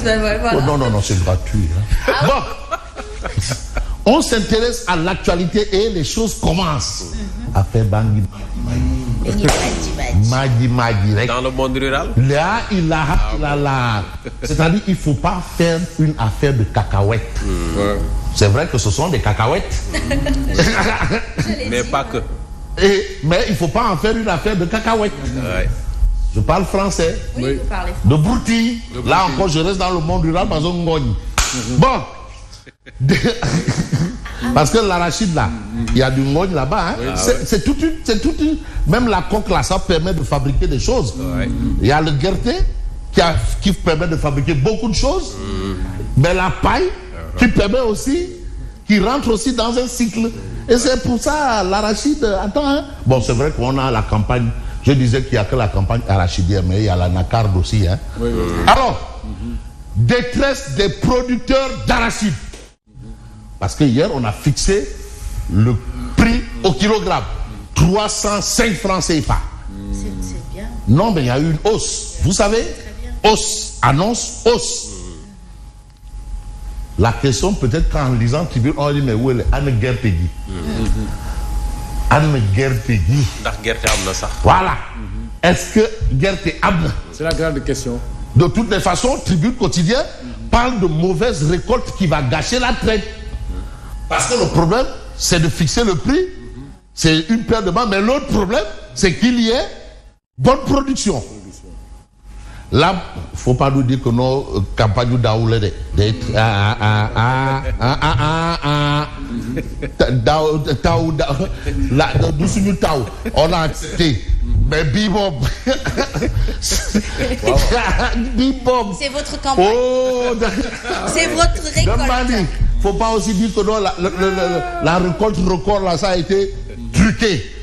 Voilà. Oh, non, c'est gratuit. Hein. Bon, on s'intéresse à l'actualité et les choses commencent à faire bangui. Magi. Dans le monde rural. Là, c'est-à-dire qu'il ne faut pas faire une affaire de cacahuètes. C'est vrai que ce sont des cacahuètes. Mais pas que. Mais il ne faut pas en faire une affaire de cacahuètes. Ouais. Je parle français. Oui, vous parlez. De broutilles. Là encore, je reste dans le monde rural, dans un ngogne. Bon. Parce que l'arachide là, il y a du ngogne là-bas. Hein. C'est toute une. Même la coque là, ça permet de fabriquer des choses. Il y a le guerté qui permet de fabriquer beaucoup de choses. Mais la paille qui permet aussi, qui rentre aussi dans un cycle. Et c'est pour ça l'arachide. Attends, hein. Bon, c'est vrai qu'on a la campagne. Je disais qu'il n'y a que la campagne arachidière, mais il y a la nacarde aussi. Hein. Alors, détresse des producteurs d'arachide. Parce que hier, on a fixé le prix au kilogramme. 305 francs CFA. C'est bien. Non, mais il y a eu une hausse. Vous savez, hausse, annonce, hausse. La question, peut-être qu'en lisant Tribune, on dit, mais où est Anne Gerpegui? Anne Gerpegui. Voilà. Est-ce que Gerté Abne? C'est la grande question. De toutes les façons, Tribune quotidien parle de mauvaise récolte qui va gâcher la traite. Parce que le problème, c'est de fixer le prix. C'est une paire de mains. Mais l'autre problème, c'est qu'il y ait bonne production. Là, il ne faut pas nous dire que nos campagnes d'Aoulé, on a accepté. Mais Bibob. Bibob. C'est votre campagne. Oh, c'est votre récolte. Il ne faut pas aussi dire que non, la récolte record, là, ça a été truqué.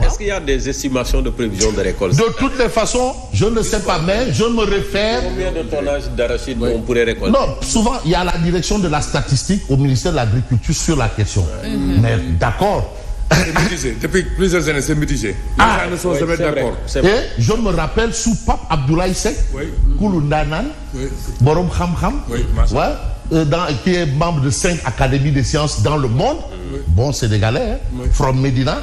Est-ce qu'il y a des estimations de prévision de récolte? De toutes les façons, je ne sais pas, mais je me réfère. Combien de tonnage d'arachide on pourrait récolter? Non, souvent, il y a la direction de la statistique au ministère de l'Agriculture sur la question. Mais d'accord. C'est mitigé. Depuis plusieurs années, c'est mitigé. Les gens ne sont jamais d'accord. Et je me rappelle sous Pape Abdoulaye Seck, Kouloundanan, Borom Khamkham, qui est membre de 5 académies de sciences dans le monde. Bon, sénégalais, from Medina.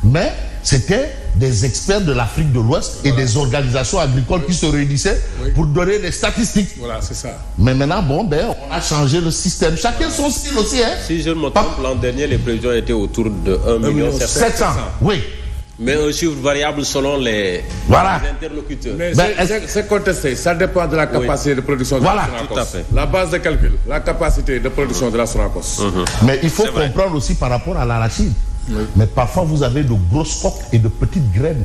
Mais c'était des experts de l'Afrique de l'Ouest et des organisations agricoles qui se réunissaient pour donner des statistiques. Voilà, c'est ça. Mais maintenant, bon, on a changé le système. Chacun son style aussi. Hein. Si je ne me trompe, l'an dernier, les prévisions étaient autour de 1,7 million. Oui. Mais un chiffre variable selon les interlocuteurs. Mais c'est contesté. Ça dépend de la capacité de production de la Sonacos. Tout à fait. La base de calcul, la capacité de production de la Sonacos. Mais il faut comprendre aussi par rapport à l'arachide. Mais parfois vous avez de grosses coques et de petites graines.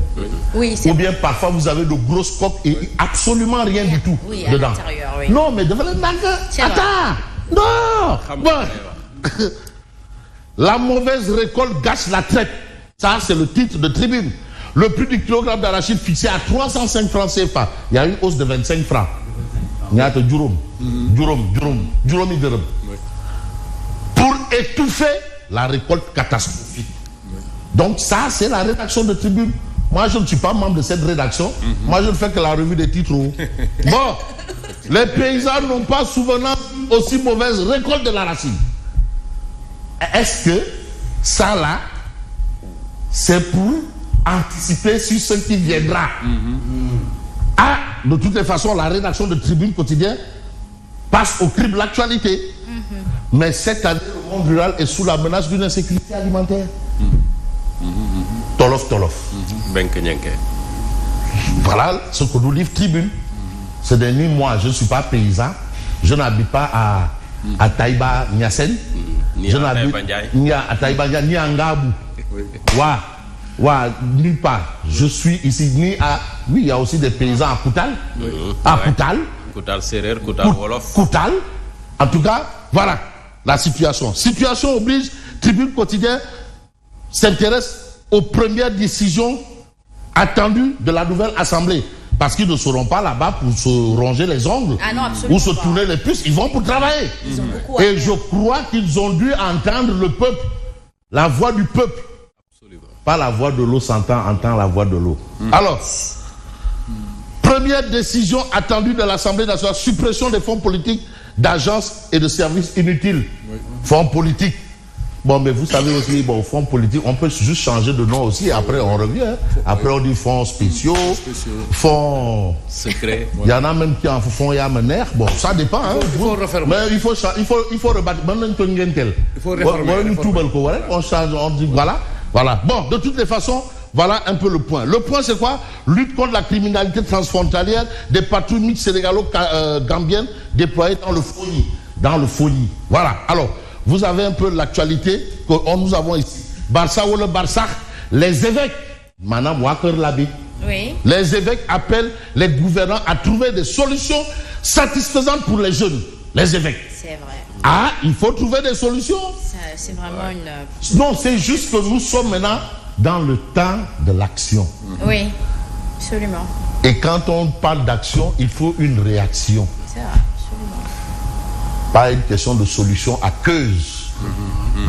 Ou bien parfois vous avez de grosses coques et absolument rien du tout dedans. Non, mais devant le attends. Non. Bon. La mauvaise récolte gâche la traite. Ça, c'est le titre de Tribune. Le prix du kilogramme d'arachide fixé à 305 francs CFA. Il y a une hausse de 25 francs. Il y a pour étouffer la récolte catastrophique. Donc ça, c'est la rédaction de Tribune. Moi, je ne suis pas membre de cette rédaction. Moi, je ne fais que la revue des titres. Bon, les paysans n'ont pas souvenance aussi mauvaise récolte de l'arachide. Est-ce que ça, là, c'est pour anticiper sur ce qui viendra? De toutes les façons, la rédaction de Tribune quotidien passe au crible l'actualité. Mais cette année, le monde rural est sous la menace d'une insécurité alimentaire. Tolof. Voilà ce que nous livre Tribune. Ce dernier mois, je ne suis pas paysan. Je n'habite pas à Taïba, Niasen. Je n'habite ni à Taïba, ni à Ngabou. Nulle part. Je suis ici ni à... Oui, il y a aussi des paysans à Koutal. Koutal Serer, Koutal Wolof. Koutal. En tout cas, voilà la situation. Situation oblige, Tribune quotidien s'intéresse aux premières décisions attendues de la nouvelle Assemblée. Parce qu'ils ne seront pas là-bas pour se ronger les ongles ou se tourner les puces. Ils vont pour travailler. Et je crois qu'ils ont dû entendre le peuple, la voix du peuple. Pas la voix de l'eau s'entend, entend la voix de l'eau. Alors, Première décision attendue de l'Assemblée nationale, suppression des fonds politiques d'agences et de services inutiles. Oui. Fonds politiques. Bon, mais vous savez aussi, bon, fonds politiques, on peut juste changer de nom aussi, après on revient. Après on dit fonds spéciaux, fonds secrets. Il y en a même qui en font Yamener. Bon, ça dépend. Hein. Il faut refaire. Mais il faut rebattre. Il faut réformer. On change, on dit voilà. Voilà. Bon, de toutes les façons, voilà un peu le point. Le point, c'est quoi? Lutte contre la criminalité transfrontalière des patrouilles mixtes sénégalo-gambiennes déployées dans le Fogny. Voilà. Alors, vous avez un peu l'actualité que nous avons ici. Barça ou le Barça, les évêques, Madame Walker Labi, oui. Les évêques appellent les gouvernants à trouver des solutions satisfaisantes pour les jeunes. Les évêques. C'est vrai. Ah, il faut trouver des solutions. C'est vraiment une... Non, c'est juste que nous sommes maintenant dans le temps de l'action. Oui, absolument. Et quand on parle d'action, il faut une réaction. C'est vrai, absolument. Pas une question de solution aqueuse.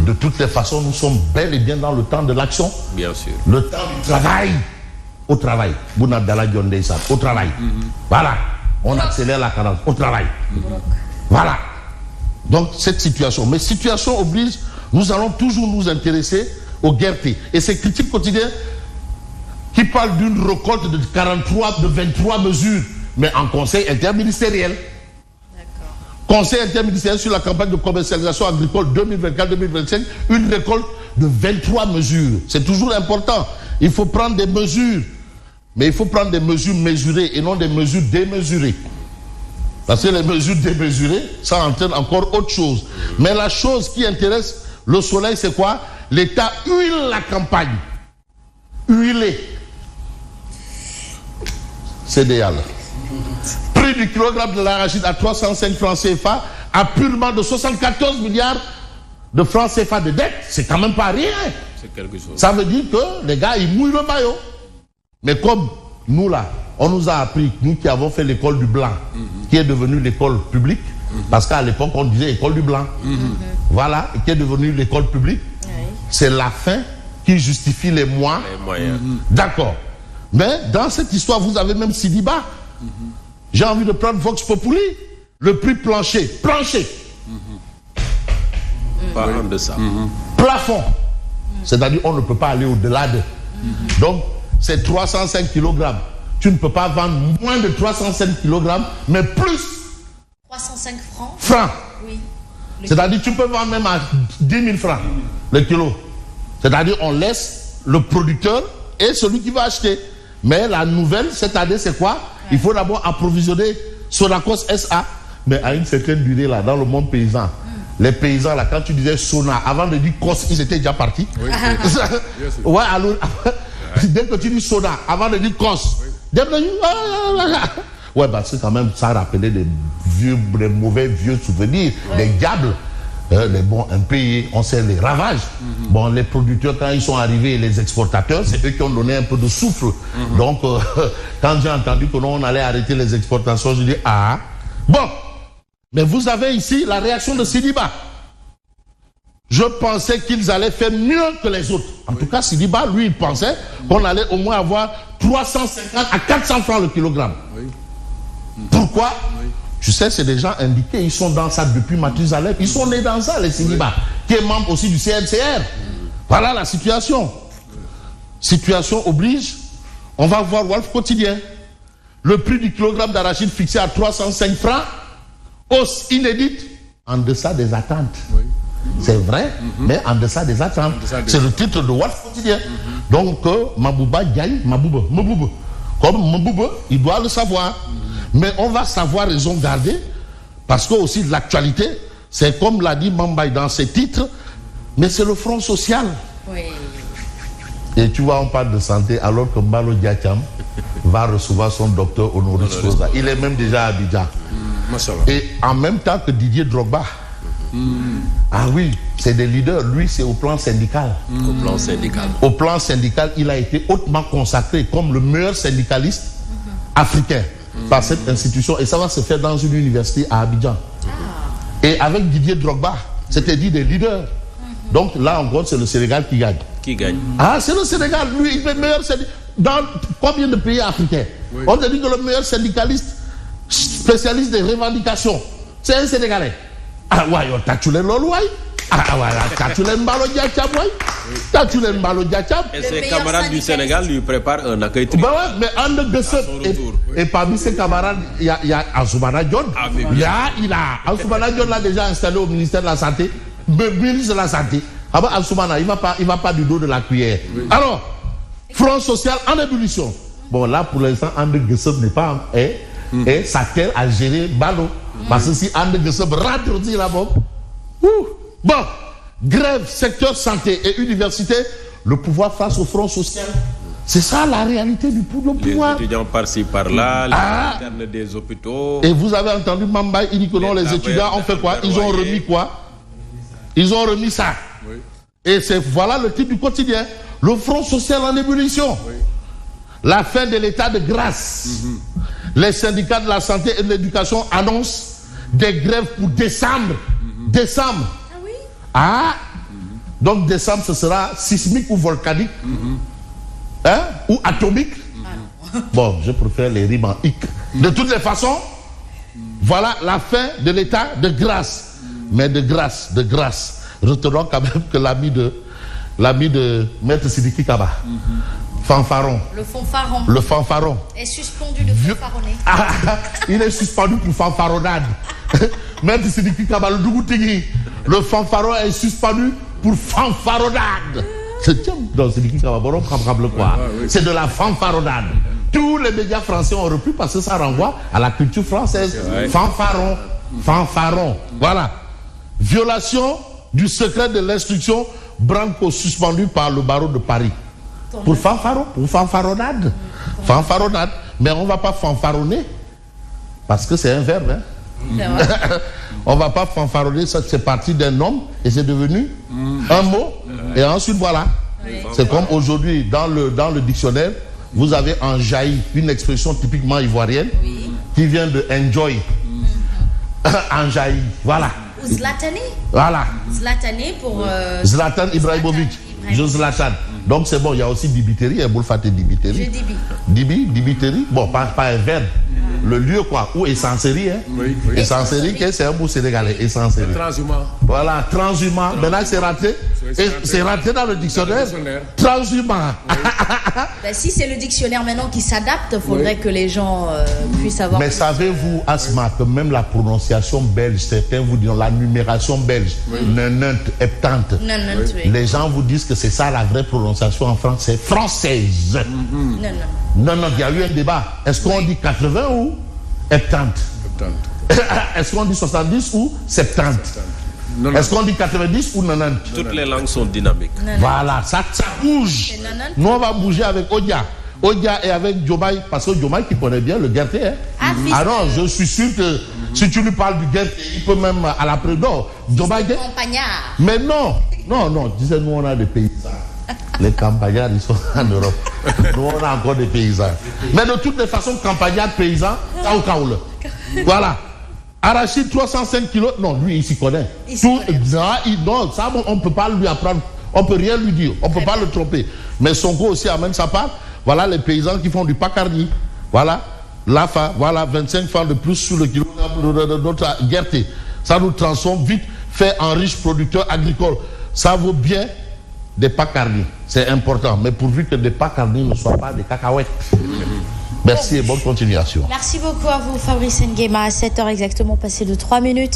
De toutes les façons, nous sommes bel et bien dans le temps de l'action. Bien sûr. Le temps du travail. Au travail. Au travail. Voilà. On accélère la cadence. Au travail. Voilà. Donc, cette situation. Mais situation oblige, nous allons toujours nous intéresser au guerriers. Et ces critiques quotidiennes qui parlent d'une récolte de 23 mesures, mais en conseil interministériel. Conseil interministériel sur la campagne de commercialisation agricole 2024-2025, une récolte de 23 mesures. C'est toujours important. Il faut prendre des mesures, mais il faut prendre des mesures mesurées et non des mesures démesurées. Parce que les mesures démesurées, ça entraîne encore autre chose. Mais la chose qui intéresse le soleil, c'est quoi? L'État huile la campagne. Huiler. C'est idéal. Prix du kilogramme de l'arachide à 305 francs CFA, à purement de 74 milliards de francs CFA de dette. C'est quand même pas rien. C'est quelque chose. Ça veut dire que les gars, ils mouillent le maillot. Mais comme nous là, on nous a appris, nous qui avons fait l'école du blanc, qui est devenue l'école publique, parce qu'à l'époque on disait école du blanc. Voilà, qui est devenue l'école publique. C'est la fin qui justifie les moyens. D'accord. Mais dans cette histoire, vous avez même Sidiba. J'ai envie de prendre Vox Populi. Le prix plancher. Plancher. Pas en deçà. Plafond. C'est-à-dire on ne peut pas aller au-delà de. Donc, c'est 305 kg. Tu ne peux pas vendre moins de 305 kg, mais plus. 305 francs. Francs. Oui. C'est-à-dire tu peux vendre même à 10 000 francs le kilo. C'est-à-dire on laisse le producteur et celui qui va acheter. Mais la nouvelle cette année, c'est quoi? Il faut d'abord approvisionner Sonacos SA, mais à une certaine durée là, dans le monde paysan. Les paysans là, quand tu disais Sona, avant de dire Cos, ils étaient déjà partis. Oui, ouais, alors, dès que tu dis Sona, avant de dire Cos, ouais, parce que quand même, ça rappelait des mauvais vieux souvenirs, des diables. Les bons impayés, on sait les ravages. Bon, les producteurs, quand ils sont arrivés, les exportateurs, c'est eux qui ont donné un peu de souffle. Donc, quand j'ai entendu que non, on allait arrêter les exportations, je dis, ah, bon. Mais vous avez ici la réaction de Sidiba. Je pensais qu'ils allaient faire mieux que les autres. En tout cas, Sidiba, lui, il pensait qu'on allait au moins avoir 350 à 400 francs le kilogramme. Pourquoi? Tu sais, c'est des gens indiqués, ils sont dans ça depuis Mathusalem. Ils sont nés dans ça, les Sidiba, qui est membre aussi du CNCR. Voilà la situation. Situation oblige. On va voir Wolf Quotidien. Le prix du kilogramme d'arachide fixé à 305 francs. Hausse inédite, en deçà des attentes. C'est vrai, mais en deçà des attentes. C'est le titre de Wolf Quotidien. Donc, Mabouba gagne, Mabouba. Comme Mabouba, il doit le savoir. Mais on va savoir raison garder, parce que aussi l'actualité, c'est comme l'a dit Mambay dans ses titres, mais c'est le front social. Oui. Et tu vois, on parle de santé alors que Mbalo Diacham va recevoir son docteur honoris causa. Il est même déjà à Abidjan. Et en même temps que Didier Drogba. Ah oui, c'est des leaders. Lui, c'est au plan syndical. Au plan syndical. Au plan syndical, il a été hautement consacré comme le meilleur syndicaliste africain par cette institution. Et ça va se faire dans une université à Abidjan. Et avec Didier Drogba, c'était dit des leaders. Donc là, en gros, c'est le Sénégal qui gagne. Qui gagne? Ah, c'est le Sénégal. Lui, il est meilleur. dans combien de pays africains? On te dit que le meilleur syndicaliste, spécialiste des revendications, c'est un Sénégalais. Ah ouais, t'as tué l'eau, ah ouais, t'as tué l'embalo diachab, t'as tué l'embalo diachab. Et ses camarades du Sénégal lui préparent un accueil Bah ouais, mais en de et parmi ses camarades, il y a Ansoumana Dione. Ansoumana Dione l'a déjà installé au ministère de la Santé, ministre de la Santé. Ah bah Ansoumana, il va pas du dos de la cuillère. Alors, Front social en ébullition. Bon là, pour l'instant, André Guesseb n'est pas et sa terre à gérer Balo. Parce que si André Guesseb rate aussi là-bas. Bon, grève, secteur santé et université, le pouvoir face au Front social. C'est ça la réalité du pouvoir. Les étudiants par-ci, par-là, les internes des hôpitaux. Et vous avez entendu Mamba, il dit que non, les étudiants ont fait quoi? Ils ont remis quoi? Ils ont remis ça. Oui. Et voilà le titre du quotidien. Le Front social en ébullition. Oui. La fin de l'état de grâce. Les syndicats de la santé et de l'éducation annoncent des grèves pour décembre. Décembre. Ah oui? Ah. Donc décembre, ce sera sismique ou volcanique. Hein? Ou atomique. Bon, je préfère les rimes en hic. De toutes les façons, voilà la fin de l'état de grâce. Mais de grâce. Retenons quand même que l'ami de Maître Sidiki Kaba, fanfaron. Le fanfaron. Est suspendu de fanfaronner. Il est suspendu pour fanfaronnade. Maître Sidiki Kaba, le fanfaron est suspendu pour fanfaronnade. C'est de la fanfaronnade. Tous les médias français ont repris parce que ça renvoie à la culture française. Fanfaron. Voilà. Violation du secret de l'instruction, Branco suspendu par le barreau de Paris. Pour fanfaronnade. Fanfaronnade. Mais on ne va pas fanfaronner parce que c'est un verbe. On ne va pas fanfaronner, ça c'est parti d'un homme et c'est devenu un mot. Et ensuite voilà. C'est comme aujourd'hui dans le dictionnaire, vous avez enjailli, une expression typiquement ivoirienne qui vient de enjoy. Enjailli, voilà. Ou Zlatané. Voilà. Zlatané pour... Zlatan Ibrahimovic. Zlatan. Donc c'est bon, il y a aussi Dibiteri, et Boulfate Dibiteri. Dibiteri. Bon, pas un verbe. Le lieu quoi, où Essencerie, hein. Essencerie, c'est un mot sénégalais, Essencerie. Transhumant. Voilà, transhumant. Maintenant c'est raté. C'est raté dans le dictionnaire. Transhumant. Ben, si c'est le dictionnaire maintenant qui s'adapte, il faudrait que les gens puissent avoir... Mais savez-vous, Asma, que même la prononciation belge, certains vous disent la numération belge, 90, 70, les gens vous disent que c'est ça la vraie prononciation en français, française. Non, il y a eu un débat. Est-ce qu'on dit 80 ou 70? Est-ce qu'on dit 70 ou 70? Est-ce qu'on dit 90 ou 90? Toutes les langues sont dynamiques. Voilà, ça bouge. Nous, on va bouger avec Odia. Odia est avec Diomaye, parce que Diomaye qui connaît bien le Guerté. Hein? Ah non, je suis sûr que si tu lui parles du Guerté, il peut même à la prédor. Diomaye. Mais non, disais nous on a des paysans. Les campagnards, ils sont en Europe. Nous, on a encore des paysans. Mais de toutes les façons, campagnards, paysans, Kaoul. Voilà. Arachide 305 kilos. Non, lui, il s'y connaît. Non, ça, on ne peut pas lui apprendre. On ne peut rien lui dire. On ne peut pas le tromper. Mais Sonko aussi amène sa part. Voilà les paysans qui font du pacarni. Voilà. L'AFA, voilà, 25 francs de plus sur le kilogramme de notre Guerté. Ça nous transforme vite, fait en riche producteur agricole. Ça vaut bien des pacarnis. C'est important. Mais pourvu que des pacarnis ne soient pas des cacahuètes. Merci et bonne continuation. Merci beaucoup à vous, Fabrice Nguema. À 7h exactement, passé de 3 minutes.